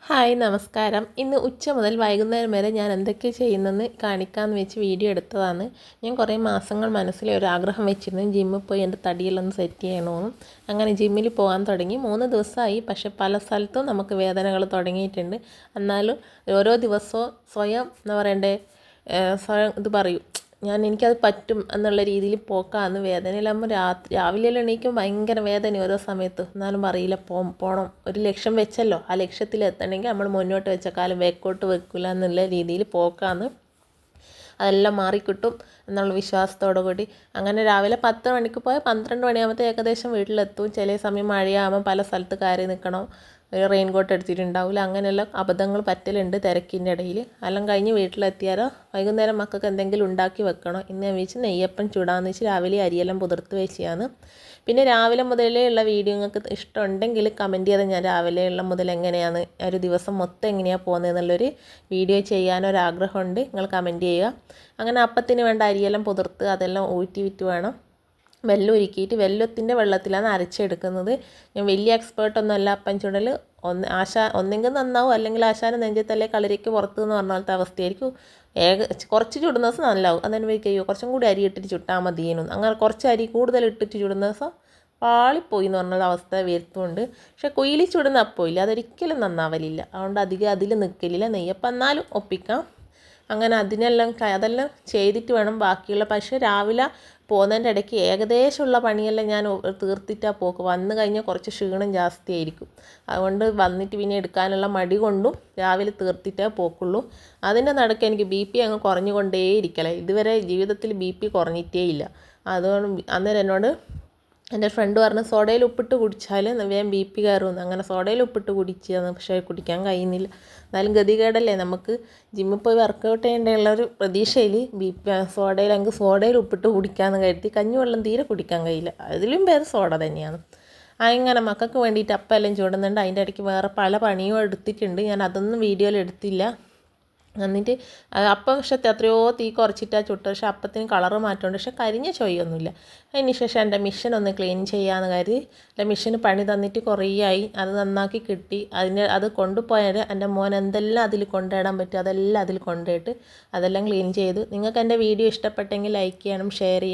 Hi നമസ്കാരം. ഇന്ന് ഉച്ച മുതൽ വൈകുന്നേരം വരെ ഞാൻ എന്തൊക്കെ ചെയ്യുന്നെന്ന് കാണിക്കാമെന്ന് വെച്ച് വീഡിയോ എടുത്തതാണ്. ഞാൻ കുറേ മാസങ്ങൾ മനസ്സിൽ ഒരു ആഗ്രഹം വെച്ചിരുന്നു ജിമ്മിൽ പോയി എൻ്റെ തടിയെല്ലാം ഒന്ന് സെറ്റ് ചെയ്യണമെന്നും. അങ്ങനെ ജിമ്മിൽ പോകാൻ തുടങ്ങി 3 ദിവസമായി. പക്ഷേ പല സ്ഥലത്തും നമുക്ക് വേദനകൾ തുടങ്ങിയിട്ടുണ്ട്. എന്നാലും ഓരോ ദിവസവും സ്വയം എന്താ പറയണ്ടേ, സ്വയം ഇത് പറയും, എനിക്കത് പറ്റും എന്നുള്ള രീതിയിൽ പോക്കാന്ന്. വേദനയിലാകുമ്പോൾ രാവിലെ എണീക്കും ഭയങ്കര വേദന ഓരോ സമയത്ത്. എന്നാലും അറിയില്ല, പോകണം, ഒരു ലക്ഷ്യം വെച്ചല്ലോ, ആ ലക്ഷ്യത്തിൽ എത്തണമെങ്കിൽ നമ്മൾ മുന്നോട്ട് വെച്ച കാലം ബാക്കോട്ട് വെക്കില്ല എന്നുള്ള രീതിയിൽ പോക്കാന്ന്. അതെല്ലാം മാറിക്കിട്ടും എന്നുള്ള വിശ്വാസത്തോടു കൂടി അങ്ങനെ രാവിലെ 10 മണിക്ക് പോയാൽ 12 മണിയാകുമ്പോൾ ഏകദേശം വീട്ടിലെത്തും. ചില സമയം മഴയാകുമ്പോൾ പല സ്ഥലത്ത് കയറി നിൽക്കണം, ഒരു റെയിൻ കോട്ട് എടുത്തിട്ടുണ്ടാവില്ല. അങ്ങനെയെല്ലാം അബദ്ധങ്ങൾ പറ്റലുണ്ട് തിരക്കിൻ്റെ ഇടയിൽ. എല്ലാം കഴിഞ്ഞ് വീട്ടിലെത്തിയാലോ വൈകുന്നേരം മക്കൾക്ക് എന്തെങ്കിലും ഉണ്ടാക്കി വെക്കണം. ഇന്ന് ഞാൻ വെച്ച് നെയ്യപ്പം ചൂടാന്ന് വെച്ച് രാവിലെ അരിയെല്ലാം പുതിർത്ത് വെച്ചാണ്. പിന്നെ രാവിലെ മുതലേ ഉള്ള വീഡിയോ നിങ്ങൾക്ക് ഇഷ്ടമുണ്ടെങ്കിൽ കമൻറ്റ് ചെയ്താൽ ഞാൻ രാവിലെ ഉള്ള മുതൽ എങ്ങനെയാണ് ഒരു ദിവസം മൊത്തം എങ്ങനെയാണ് പോകുന്നത് എന്നുള്ളൊരു വീഡിയോ ചെയ്യാനൊരാഗ്രഹമുണ്ട്. നിങ്ങൾ കമൻറ്റ് ചെയ്യുക. അങ്ങനെ അപ്പത്തിന് വേണ്ട അരിയെല്ലാം പുതിർത്ത് അതെല്ലാം ഊറ്റി വിറ്റ് വേണം വെല്ലം ഉരുക്കിയിട്ട് വെല്ലത്തിൻ്റെ വെള്ളത്തിലാണ് അരച്ചെടുക്കുന്നത്. ഞാൻ വലിയ എക്സ്പേർട്ടൊന്നും അല്ല അപ്പം ചുടൽ. ഒന്നെങ്കിൽ നന്നാവും, അല്ലെങ്കിൽ ആശാന നെഞ്ചത്തല്ലേ കളരിക്ക് പുറത്ത് എന്ന് പറഞ്ഞ പോലത്തെ അവസ്ഥയായിരിക്കും. കുറച്ച് ചുടുന്ന ദിവസം നല്ലതാവും. അതെന്നെ വയ്ക്കോ കുറച്ചും കൂടി അരി ഇട്ടിട്ട് ചുട്ടാൽ മതിയേനും. അങ്ങനെ കുറച്ച് അരി കൂടുതൽ ഇട്ടിട്ട് ചുടുന്ന ദിവസം പാളിപ്പോയി എന്ന് പറഞ്ഞ അവസ്ഥ വരുത്തുന്നുണ്ട്. പക്ഷേ കുയിലി ചുടുന്ന അപ്പോൾ ഇല്ല, അതൊരിക്കലും നന്നാവലില്ല. അതുകൊണ്ട് അധികം അതിൽ നിൽക്കലില്ല. നെയ്യപ്പം എന്നാലും ഒപ്പിക്കാം. അങ്ങനെ അതെല്ലാം ചെയ്തിട്ട് വേണം ബാക്കിയുള്ള. പക്ഷേ രാവിലെ പോകുന്നതിൻ്റെ ഇടയ്ക്ക് ഏകദേശമുള്ള പണിയെല്ലാം ഞാൻ തീർത്തിട്ടാണ് പോക്ക്. വന്നു കഴിഞ്ഞാൽ കുറച്ച് ക്ഷീണം ജാസ്തി ആയിരിക്കും. അതുകൊണ്ട് വന്നിട്ട് പിന്നെ എടുക്കാനുള്ള മടി കൊണ്ടും രാവിലെ തീർത്തിട്ടേ പോക്കുള്ളൂ. അതിൻ്റെ നടുക്ക് എനിക്ക് BP അങ്ങ് കുറഞ്ഞുകൊണ്ടേയിരിക്കല. ഇതുവരെ ജീവിതത്തിൽ BP കുറഞ്ഞിട്ടേ ഇല്ല. അതുകൊണ്ട് അന്നേരം എന്നോട് എൻ്റെ ഫ്രണ്ട് പറഞ്ഞു സോഡയിൽ ഉപ്പിട്ട് കുടിച്ചാൽ വേഗം BP കയറുമെന്ന്. അങ്ങനെ സോഡയിൽ ഉപ്പിട്ട് കുടിച്ചതാണ്. പക്ഷേ കുടിക്കാൻ കഴിയുന്നില്ല. എന്നാലും ഗതികേടല്ലേ, നമുക്ക് ജിമ്മിൽ പോയി വർക്കൗട്ട് ചെയ്യേണ്ടുള്ളൊരു പ്രതീക്ഷയിൽ സോഡയിൽ ഉപ്പിട്ട് കുടിക്കാമെന്ന് കരുതി കഞ്ഞിവെള്ളം തീരെ കുടിക്കാൻ കഴിയില്ല. അതിലും ഭേദം സോഡ തന്നെയാണ്. അങ്ങനെ മക്കൾക്ക് വേണ്ടിയിട്ട് അപ്പം എല്ലാം ചൂടുന്നുണ്ട്. അതിൻ്റെ ഇടയ്ക്ക് വേറെ പല പണിയും എടുത്തിട്ടുണ്ട്. ഞാൻ അതൊന്നും വീഡിയോയിൽ എടുത്തില്ല. എന്നിട്ട് അപ്പം പക്ഷേ എത്രയോ തീ കുറച്ചിട്ടാണ് ചുട്ടത്. പക്ഷേ അപ്പത്തിന് കളറ് മാറ്റമുണ്ട്. പക്ഷേ കരിഞ്ഞ ചൊയ്യൊന്നുമില്ല. അതിന് ശേഷം എൻ്റെ മിഷൻ ഒന്ന് ക്ലീൻ ചെയ്യാമെന്ന് കരുതി. എൻ്റെ മിഷന് പണി തന്നിട്ട് കുറേ ആയി. അത് നന്നാക്കി കിട്ടി. അത് കൊണ്ടുപോയാൽ എൻ്റെ മോൻ എന്തെല്ലാം അതിൽ കൊണ്ടിടാൻ പറ്റും അതെല്ലാം അതിൽ കൊണ്ടിട്ട് അതെല്ലാം ക്ലീൻ ചെയ്തു. നിങ്ങൾക്ക് എൻ്റെ വീഡിയോ ഇഷ്ടപ്പെട്ടെങ്കിൽ ലൈക്ക് ചെയ്യണം, ഷെയർ ചെയ്യണം.